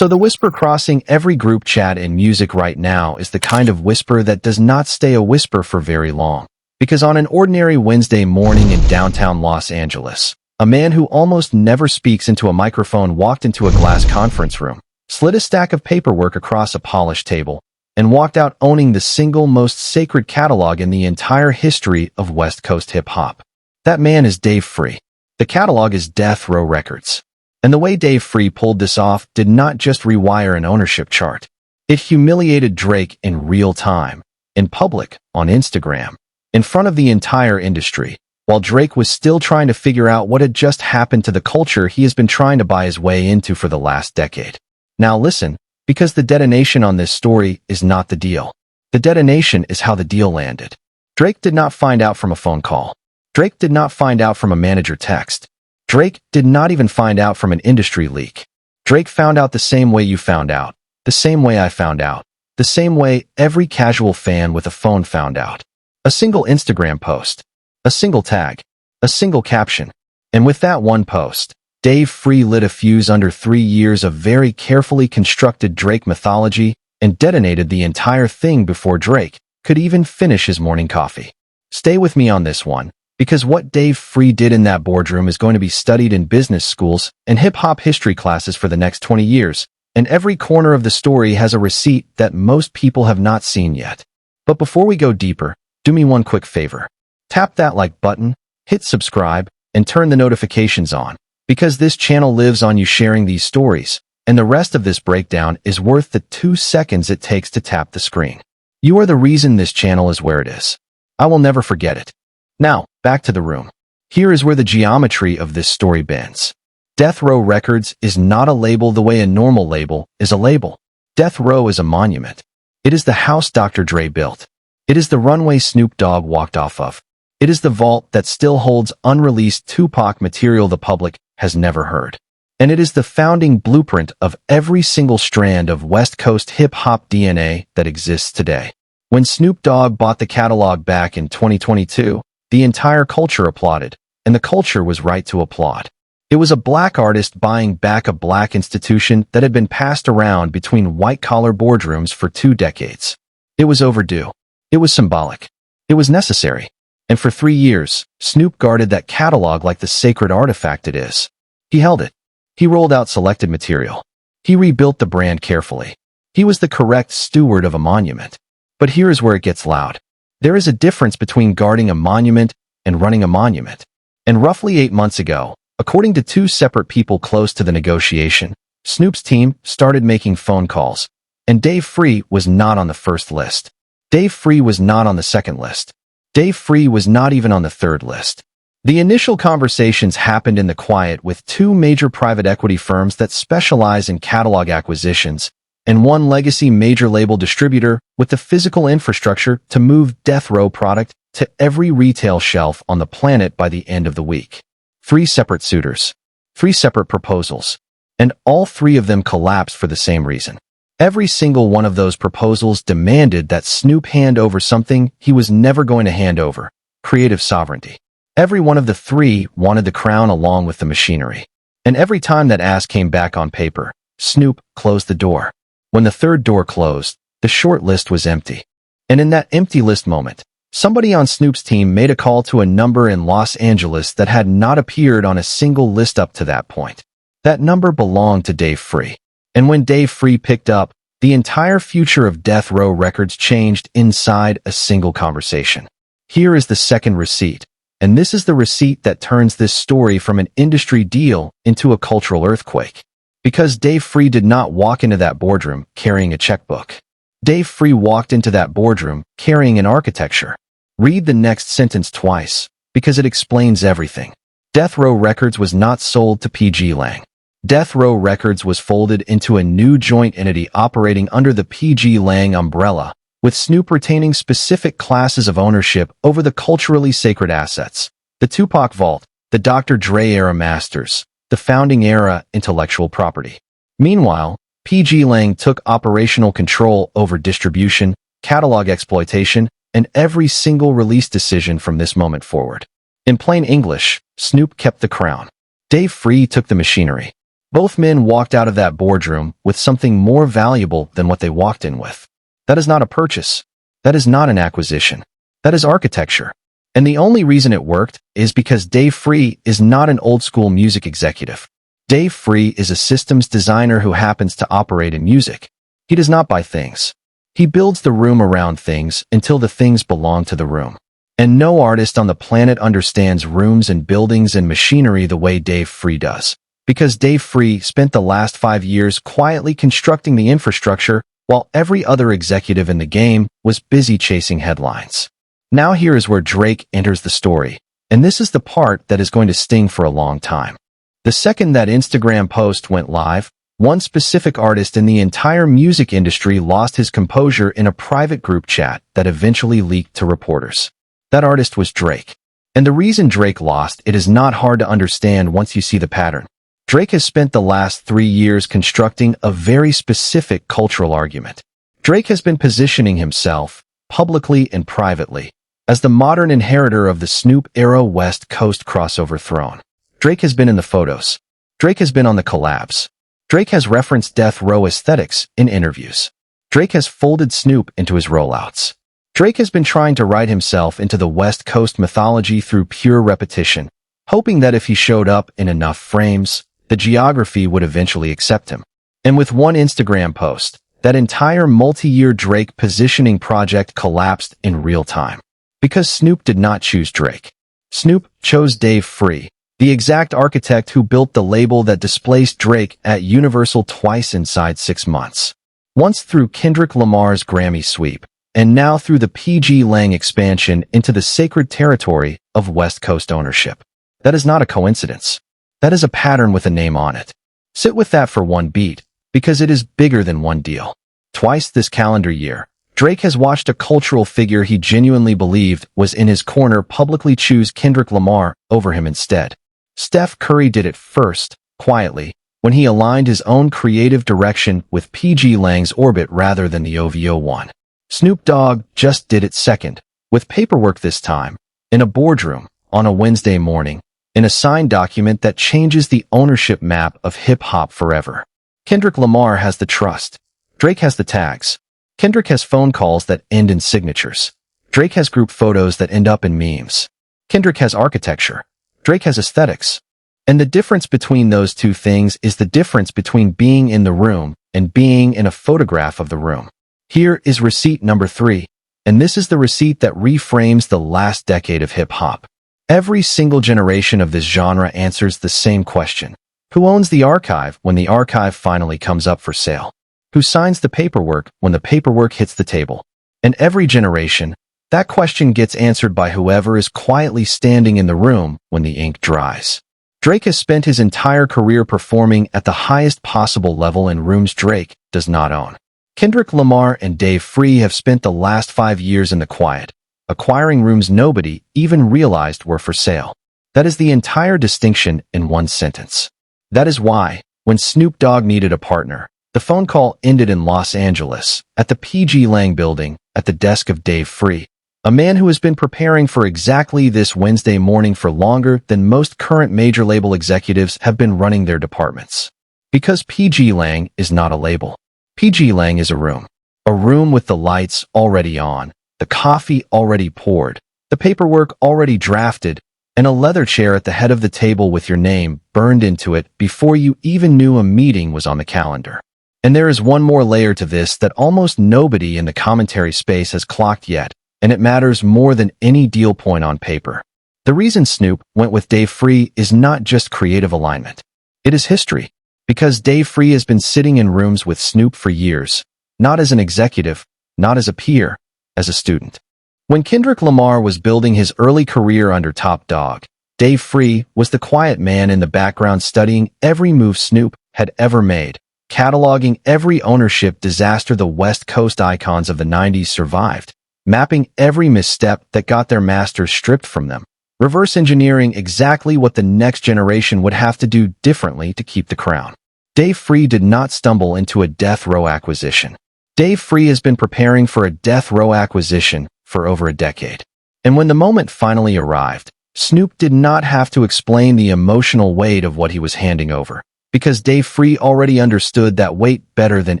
So the whisper crossing every group chat in music right now is the kind of whisper that does not stay a whisper for very long. Because on an ordinary Wednesday morning in downtown Los Angeles, a man who almost never speaks into a microphone walked into a glass conference room, slid a stack of paperwork across a polished table, and walked out owning the single most sacred catalog in the entire history of West Coast hip-hop. That man is Dave Free. The catalog is Death Row Records. And the way Dave Free pulled this off did not just rewire an ownership chart. It humiliated Drake in real time, in public, on Instagram, in front of the entire industry, while Drake was still trying to figure out what had just happened to the culture he has been trying to buy his way into for the last decade. Now listen, because the detonation on this story is not the deal. The detonation is how the deal landed. Drake did not find out from a phone call. Drake did not find out from a manager text. Drake did not even find out from an industry leak. Drake found out the same way you found out, the same way I found out, the same way every casual fan with a phone found out. A single Instagram post, a single tag, a single caption. And with that one post, Dave Free lit a fuse under 3 years of very carefully constructed Drake mythology and detonated the entire thing before Drake could even finish his morning coffee. Stay with me on this one, because what Dave Free did in that boardroom is going to be studied in business schools and hip-hop history classes for the next 20 years, and every corner of the story has a receipt that most people have not seen yet. But before we go deeper, do me one quick favor. Tap that like button, hit subscribe, and turn the notifications on, because this channel lives on you sharing these stories, and the rest of this breakdown is worth the 2 seconds it takes to tap the screen. You are the reason this channel is where it is. I will never forget it. Now, back to the room. Here is where the geometry of this story bends. Death Row Records is not a label the way a normal label is a label. Death Row is a monument. It is the house Dr. Dre built. It is the runway Snoop Dogg walked off of. It is the vault that still holds unreleased Tupac material the public has never heard. And it is the founding blueprint of every single strand of West Coast hip-hop DNA that exists today. When Snoop Dogg bought the catalog back in 2022, the entire culture applauded, and the culture was right to applaud. It was a black artist buying back a black institution that had been passed around between white-collar boardrooms for 2 decades. It was overdue. It was symbolic. It was necessary. And for 3 years, Snoop guarded that catalog like the sacred artifact it is. He held it. He rolled out selected material. He rebuilt the brand carefully. He was the correct steward of a monument. But here is where it gets loud. There is a difference between guarding a monument and running a monument. And roughly 8 months ago, according to 2 separate people close to the negotiation, Snoop's team started making phone calls, and Dave Free was not on the first list. Dave Free was not on the second list. Dave Free was not even on the third list. The initial conversations happened in the quiet with 2 major private equity firms that specialize in catalog acquisitions, and 1 legacy major label distributor with the physical infrastructure to move Death Row product to every retail shelf on the planet by the end of the week. 3 separate suitors, 3 separate proposals, and all 3 of them collapsed for the same reason. Every single one of those proposals demanded that Snoop hand over something he was never going to hand over: creative sovereignty. Every one of the 3 wanted the crown along with the machinery. And every time that ask came back on paper, Snoop closed the door. When the third door closed, the short list was empty. And in that empty list moment, somebody on Snoop's team made a call to a number in Los Angeles that had not appeared on a single list up to that point. That number belonged to Dave Free. And when Dave Free picked up, the entire future of Death Row Records changed inside a single conversation. Here is the second receipt, and this is the receipt that turns this story from an industry deal into a cultural earthquake. Because Dave Free did not walk into that boardroom carrying a checkbook. Dave Free walked into that boardroom carrying an architecture. Read the next sentence twice, because it explains everything. Death Row Records was not sold to PGLang. Death Row Records was folded into a new joint entity operating under the PGLang umbrella, with Snoop retaining specific classes of ownership over the culturally sacred assets: the Tupac Vault, the Dr. Dre era masters, the founding era intellectual property. Meanwhile, PGLang took operational control over distribution, catalog exploitation, and every single release decision from this moment forward. In plain English, Snoop kept the crown. Dave Free took the machinery. Both men walked out of that boardroom with something more valuable than what they walked in with. That is not a purchase. That is not an acquisition. That is architecture. And the only reason it worked is because Dave Free is not an old-school music executive. Dave Free is a systems designer who happens to operate in music. He does not buy things. He builds the room around things until the things belong to the room. And no artist on the planet understands rooms and buildings and machinery the way Dave Free does. Because Dave Free spent the last 5 years quietly constructing the infrastructure while every other executive in the game was busy chasing headlines. Now here is where Drake enters the story, and this is the part that is going to sting for a long time. The second that Instagram post went live, one specific artist in the entire music industry lost his composure in a private group chat that eventually leaked to reporters. That artist was Drake. And the reason Drake lost it is not hard to understand once you see the pattern. Drake has spent the last 3 years constructing a very specific cultural argument. Drake has been positioning himself, publicly and privately, as the modern inheritor of the Snoop-era West Coast crossover throne. Drake has been in the photos. Drake has been on the collabs. Drake has referenced death row aesthetics in interviews. Drake has folded Snoop into his rollouts. Drake has been trying to write himself into the West Coast mythology through pure repetition, hoping that if he showed up in enough frames, the geography would eventually accept him. And with one Instagram post, that entire multi-year Drake positioning project collapsed in real time. Because Snoop did not choose Drake. Snoop chose Dave Free, the exact architect who built the label that displaced Drake at Universal twice inside 6 months. Once through Kendrick Lamar's Grammy sweep, and now through the PGLang expansion into the sacred territory of West Coast ownership. That is not a coincidence. That is a pattern with a name on it. Sit with that for one beat, because it is bigger than one deal. Twice this calendar year, Drake has watched a cultural figure he genuinely believed was in his corner publicly choose Kendrick Lamar over him instead. Steph Curry did it first, quietly, when he aligned his own creative direction with PGLang's orbit rather than the OVO one. Snoop Dogg just did it second, with paperwork this time, in a boardroom, on a Wednesday morning, in a signed document that changes the ownership map of hip-hop forever. Kendrick Lamar has the trust. Drake has the tags. Kendrick has phone calls that end in signatures. Drake has group photos that end up in memes. Kendrick has architecture. Drake has aesthetics. And the difference between those two things is the difference between being in the room and being in a photograph of the room. Here is receipt number 3, and this is the receipt that reframes the last decade of hip-hop. Every single generation of this genre answers the same question. Who owns the archive when the archive finally comes up for sale? Who signs the paperwork when the paperwork hits the table? And every generation, that question gets answered by whoever is quietly standing in the room when the ink dries. Drake has spent his entire career performing at the highest possible level in rooms Drake does not own. Kendrick Lamar and Dave Free have spent the last 5 years in the quiet, acquiring rooms nobody even realized were for sale. That is the entire distinction in one sentence. That is why, when Snoop Dogg needed a partner, the phone call ended in Los Angeles, at the PGLang building, at the desk of Dave Free, a man who has been preparing for exactly this Wednesday morning for longer than most current major label executives have been running their departments. Because PGLang is not a label. PGLang is a room with the lights already on, the coffee already poured, the paperwork already drafted, and a leather chair at the head of the table with your name burned into it before you even knew a meeting was on the calendar. And there is one more layer to this that almost nobody in the commentary space has clocked yet, and it matters more than any deal point on paper. The reason Snoop went with Dave Free is not just creative alignment. It is history. Because Dave Free has been sitting in rooms with Snoop for years, not as an executive, not as a peer, as a student. When Kendrick Lamar was building his early career under Top Dog, Dave Free was the quiet man in the background studying every move Snoop had ever made, cataloging every ownership disaster the West Coast icons of the 90s survived, mapping every misstep that got their masters stripped from them, reverse engineering exactly what the next generation would have to do differently to keep the crown. Dave Free did not stumble into a death row acquisition. Dave Free has been preparing for a death row acquisition for over a decade. And when the moment finally arrived, Snoop did not have to explain the emotional weight of what he was handing over. because Dave Free already understood that weight better than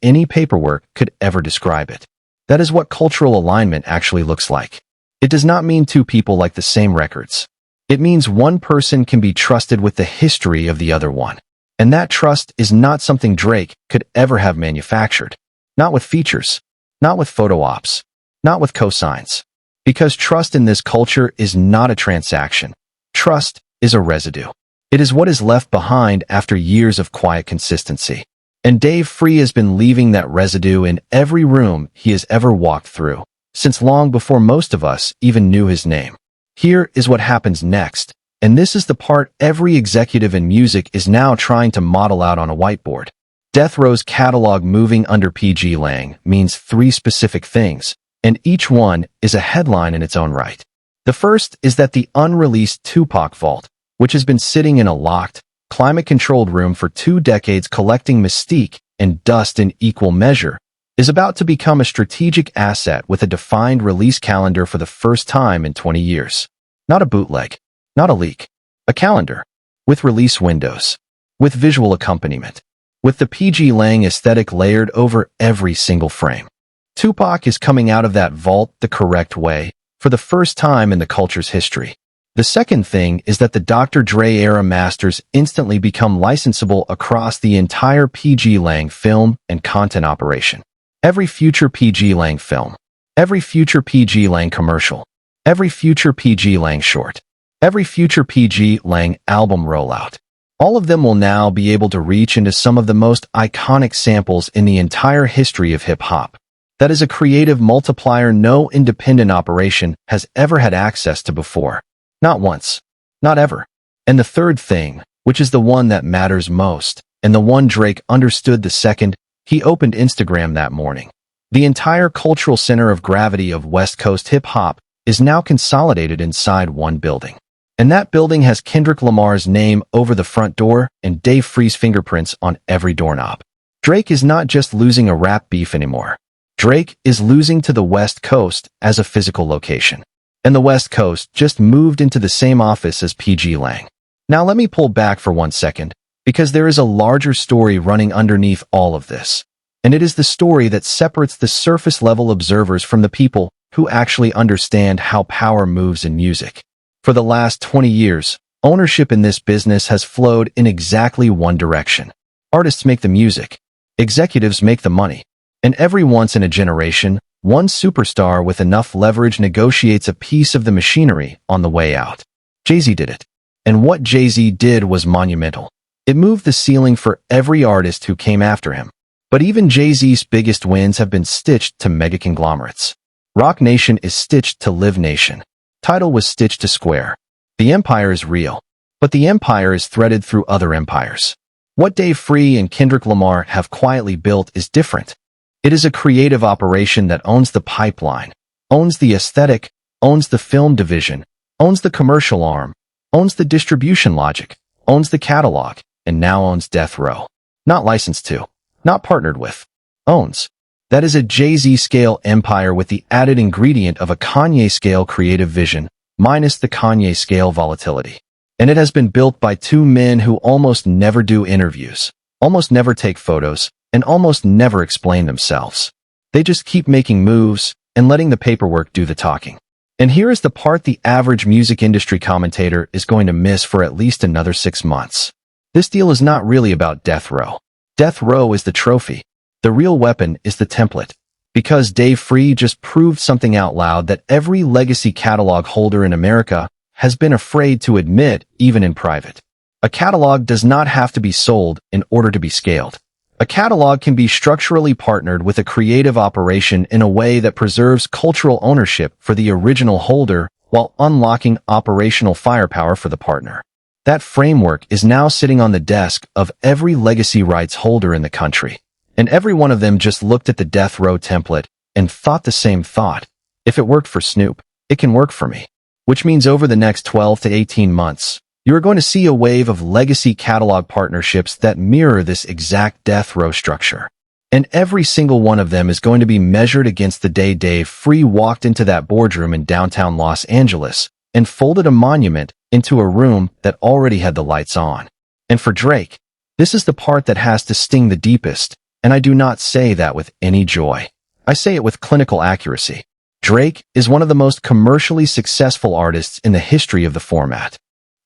any paperwork could ever describe it. That is what cultural alignment actually looks like. It does not mean two people like the same records. It means one person can be trusted with the history of the other one. And that trust is not something Drake could ever have manufactured. Not with features. Not with photo ops. Not with cosigns. Because trust in this culture is not a transaction. Trust is a residue. It is what is left behind after years of quiet consistency. And Dave Free has been leaving that residue in every room he has ever walked through, since long before most of us even knew his name. Here is what happens next, and this is the part every executive in music is now trying to model out on a whiteboard. Death Row's catalog moving under PGLang means three specific things, and each one is a headline in its own right. The first is that the unreleased Tupac vault, which has been sitting in a locked, climate-controlled room for 2 decades collecting mystique and dust in equal measure, is about to become a strategic asset with a defined release calendar for the first time in 20 years. Not a bootleg, not a leak, a calendar, with release windows, with visual accompaniment, with the PGLang aesthetic layered over every single frame. Tupac is coming out of that vault the correct way, for the first time in the culture's history. The second thing is that the Dr. Dre era masters instantly become licensable across the entire PGLang film and content operation. Every future PGLang film, every future PGLang commercial, every future PGLang short, every future PGLang album rollout. All of them will now be able to reach into some of the most iconic samples in the entire history of hip-hop. That is a creative multiplier no independent operation has ever had access to before. Not once. Not ever. And the third thing, which is the one that matters most, and the one Drake understood the second he opened Instagram that morning. The entire cultural center of gravity of West Coast hip-hop is now consolidated inside one building. And that building has Kendrick Lamar's name over the front door and Dave Free's fingerprints on every doorknob. Drake is not just losing a rap beef anymore. Drake is losing to the West Coast as a physical location. And the West Coast just moved into the same office as PGLang. Now let me pull back for 1 second, because there is a larger story running underneath all of this. And it is the story that separates the surface-level observers from the people who actually understand how power moves in music. For the last 20 years, ownership in this business has flowed in exactly one direction. Artists make the music. Executives make the money. And every once in a generation, one superstar with enough leverage negotiates a piece of the machinery on the way out. Jay-Z did it. And what Jay-Z did was monumental. It moved the ceiling for every artist who came after him. But even Jay-Z's biggest wins have been stitched to mega conglomerates. Rock Nation is stitched to Live Nation. Tidal was stitched to Square. The empire is real. But the empire is threaded through other empires. What Dave Free and Kendrick Lamar have quietly built is different. It is a creative operation that owns the pipeline, owns the aesthetic, owns the film division, owns the commercial arm, owns the distribution logic, owns the catalog, and now owns Death Row. Not licensed to, not partnered with, owns. That is a Jay-Z-scale empire with the added ingredient of a Kanye-scale creative vision, minus the Kanye-scale volatility. And it has been built by two men who almost never do interviews, almost never take photos, and almost never explain themselves. They just keep making moves and letting the paperwork do the talking. And here is the part the average music industry commentator is going to miss for at least another 6 months. This deal is not really about Death Row. Death Row is the trophy. The real weapon is the template. Because Dave Free just proved something out loud that every legacy catalog holder in America has been afraid to admit even in private. A catalog does not have to be sold in order to be scaled. A catalog can be structurally partnered with a creative operation in a way that preserves cultural ownership for the original holder while unlocking operational firepower for the partner. That framework is now sitting on the desk of every legacy rights holder in the country. And every one of them just looked at the Death Row template and thought the same thought. If it worked for Snoop, it can work for me. Which means over the next 12 to 18 months, you are going to see a wave of legacy catalog partnerships that mirror this exact Death Row structure. And every single one of them is going to be measured against the day Dave Free walked into that boardroom in downtown Los Angeles and folded a monument into a room that already had the lights on. And for Drake, This is the part that has to sting the deepest, and I do not say that with any joy. I say it with clinical accuracy. Drake is one of the most commercially successful artists in the history of the format.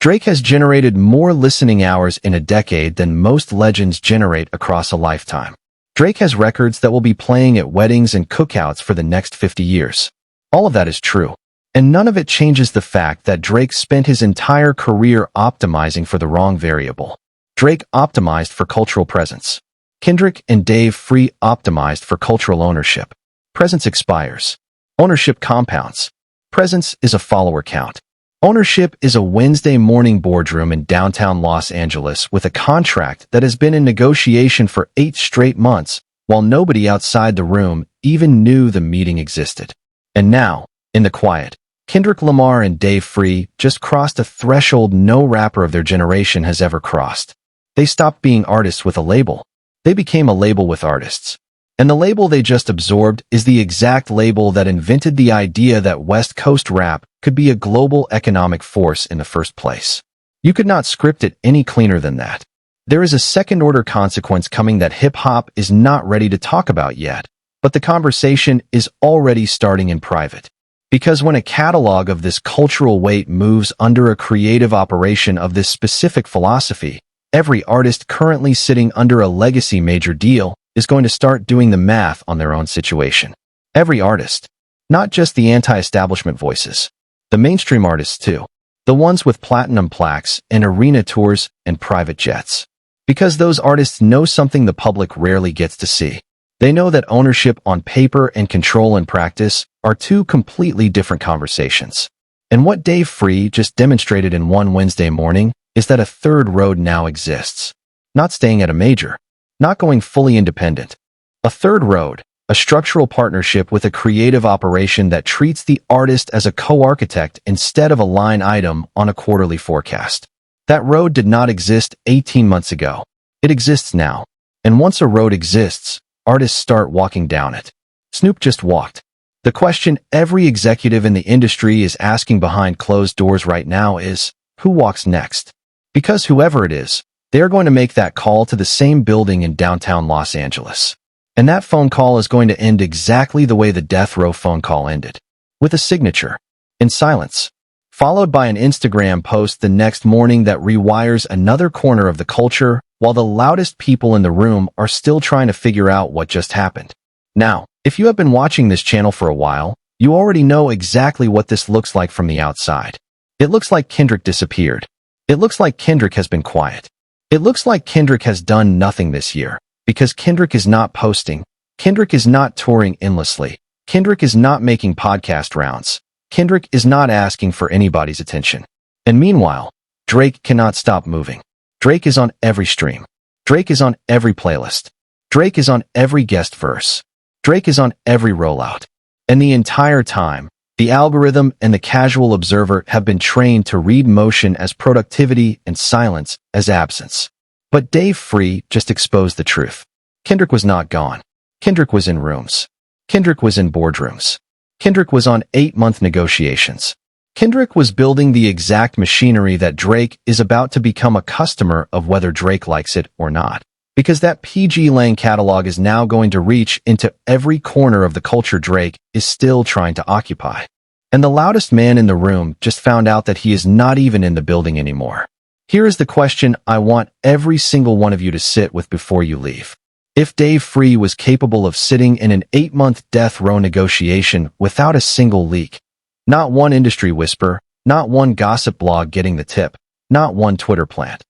Drake has generated more listening hours in a decade than most legends generate across a lifetime. Drake has records that will be playing at weddings and cookouts for the next 50 years. All of that is true, and none of it changes the fact that Drake spent his entire career optimizing for the wrong variable. Drake optimized for cultural presence. Kendrick and Dave Free optimized for cultural ownership. Presence expires. Ownership compounds. Presence is a follower count. Ownership is a Wednesday morning boardroom in downtown Los Angeles with a contract that has been in negotiation for 8 straight months, while nobody outside the room even knew the meeting existed. And now, in the quiet, Kendrick Lamar and Dave Free just crossed a threshold no rapper of their generation has ever crossed. They stopped being artists with a label. They became a label with artists. And the label they just absorbed is the exact label that invented the idea that West Coast rap could be a global economic force in the first place. You could not script it any cleaner than that. There is a second-order consequence coming that hip-hop is not ready to talk about yet, but the conversation is already starting in private. Because when a catalog of this cultural weight moves under a creative operation of this specific philosophy, every artist currently sitting under a legacy major deal is going to start doing the math on their own situation. Every artist. Not just the anti-establishment voices. The mainstream artists too. The ones with platinum plaques and arena tours and private jets. Because those artists know something the public rarely gets to see. They know that ownership on paper and control in practice are two completely different conversations. And what Dave Free just demonstrated in one Wednesday morning is that a third road now exists. Not staying at a major. Not going fully independent. A third road, a structural partnership with a creative operation that treats the artist as a co-architect instead of a line item on a quarterly forecast. That road did not exist 18 months ago. It exists now. And once a road exists, artists start walking down it. Snoop just walked. The question every executive in the industry is asking behind closed doors right now is, who walks next? Because whoever it is, they are going to make that call to the same building in downtown Los Angeles. And that phone call is going to end exactly the way the death row phone call ended. With a signature. In silence. Followed by an Instagram post the next morning that rewires another corner of the culture, while the loudest people in the room are still trying to figure out what just happened. Now, if you have been watching this channel for a while, you already know exactly what this looks like from the outside. It looks like Kendrick disappeared. It looks like Kendrick has been quiet. It looks like Kendrick has done nothing this year, because Kendrick is not posting, Kendrick is not touring endlessly, Kendrick is not making podcast rounds, Kendrick is not asking for anybody's attention. And meanwhile, Drake cannot stop moving. Drake is on every stream. Drake is on every playlist. Drake is on every guest verse. Drake is on every rollout. And the entire time, the algorithm and the casual observer have been trained to read motion as productivity and silence as absence. But Dave Free just exposed the truth. Kendrick was not gone. Kendrick was in rooms. Kendrick was in boardrooms. Kendrick was on 8-month negotiations. Kendrick was building the exact machinery that Drake is about to become a customer of, whether Drake likes it or not. Because that PGLang catalog is now going to reach into every corner of the culture Drake is still trying to occupy. And the loudest man in the room just found out that he is not even in the building anymore. Here is the question I want every single one of you to sit with before you leave. If Dave Free was capable of sitting in an 8-month death row negotiation without a single leak, not one industry whisper, not one gossip blog getting the tip, not one Twitter plant,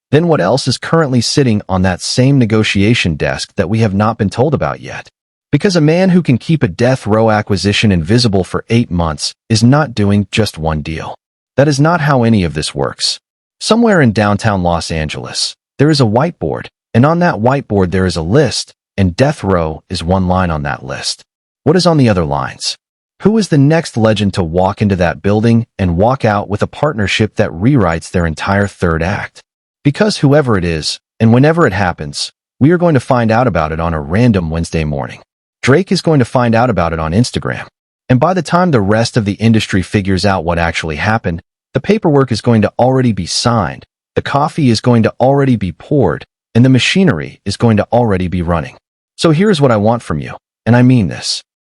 then what else is currently sitting on that same negotiation desk that we have not been told about yet? Because a man who can keep a death row acquisition invisible for 8 months is not doing just one deal. That is not how any of this works. Somewhere in downtown Los Angeles, there is a whiteboard, and on that whiteboard there is a list, and death row is one line on that list. What is on the other lines? Who is the next legend to walk into that building and walk out with a partnership that rewrites their entire third act? Because whoever it is, and whenever it happens, we are going to find out about it on a random Wednesday morning. Drake is going to find out about it on Instagram. And by the time the rest of the industry figures out what actually happened, the paperwork is going to already be signed, the coffee is going to already be poured, and the machinery is going to already be running. So here's what I want from you, and I mean this.